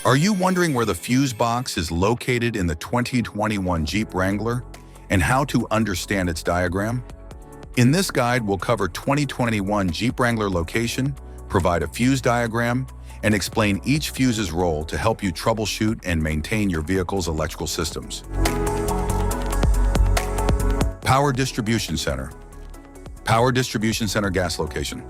Are you wondering where the fuse box is located in the 2021 Jeep Wrangler and how to understand its diagram? In this guide, we'll cover 2021 Jeep Wrangler location, provide a fuse diagram, and explain each fuse's role to help you troubleshoot and maintain your vehicle's electrical systems. Power Distribution Center. Power Distribution Center gas location.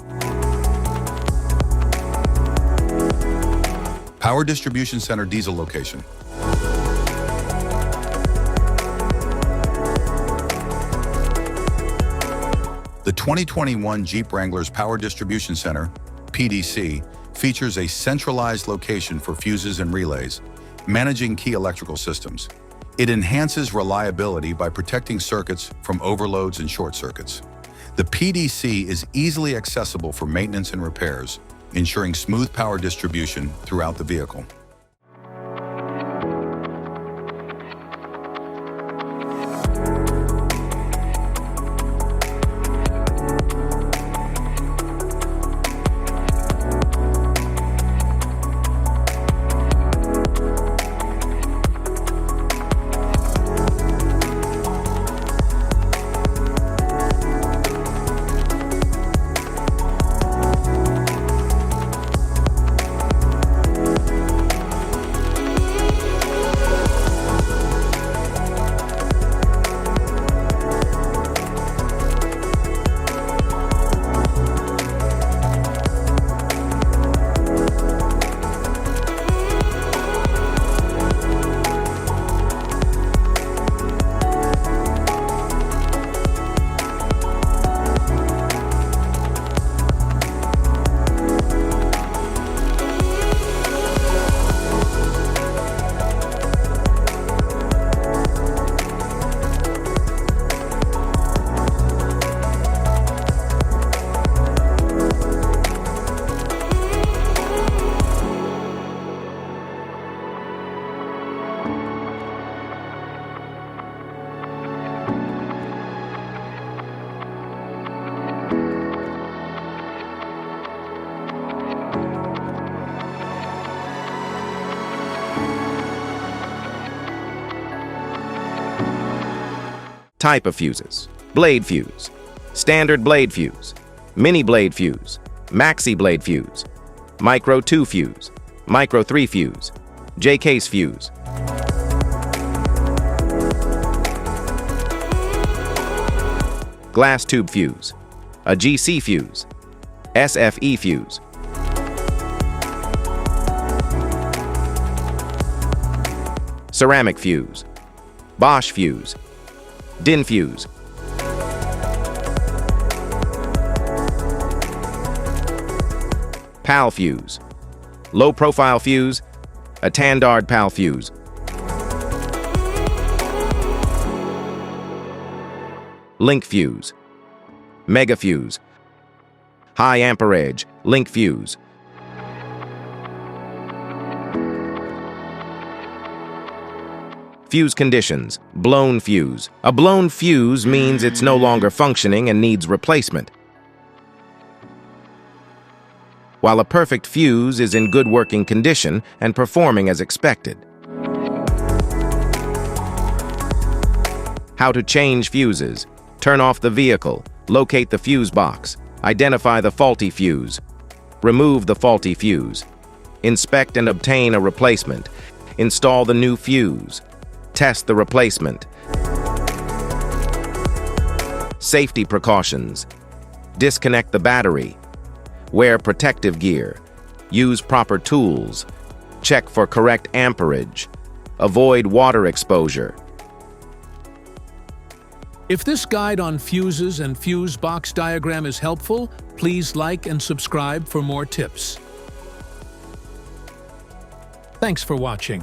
Power Distribution Center diesel location. The 2021 Jeep Wrangler's Power Distribution Center, PDC, features a centralized location for fuses and relays, managing key electrical systems. It enhances reliability by protecting circuits from overloads and short circuits. The PDC is easily accessible for maintenance and repairs, ensuring smooth power distribution throughout the vehicle. Type of fuses: blade fuse, standard blade fuse, mini blade fuse, maxi blade fuse, micro 2 fuse, micro 3 fuse, J-case fuse. Glass tube fuse, a GC fuse, SFE fuse. Ceramic fuse, Bosch fuse, DIN fuse. PAL fuse, low profile fuse, a Tandard PAL fuse. Link fuse, mega fuse, high amperage link fuse. Fuse conditions: blown fuse. A blown fuse means it's no longer functioning and needs replacement, while a perfect fuse is in good working condition and performing as expected. How to change fuses: turn off the vehicle, locate the fuse box, identify the faulty fuse, remove the faulty fuse, inspect and obtain a replacement, install the new fuse, test the replacement. Safety precautions: disconnect the battery, wear protective gear, use proper tools, check for correct amperage, avoid water exposure. If this guide on fuses and fuse box diagram is helpful, please like and subscribe for more tips. Thanks for watching.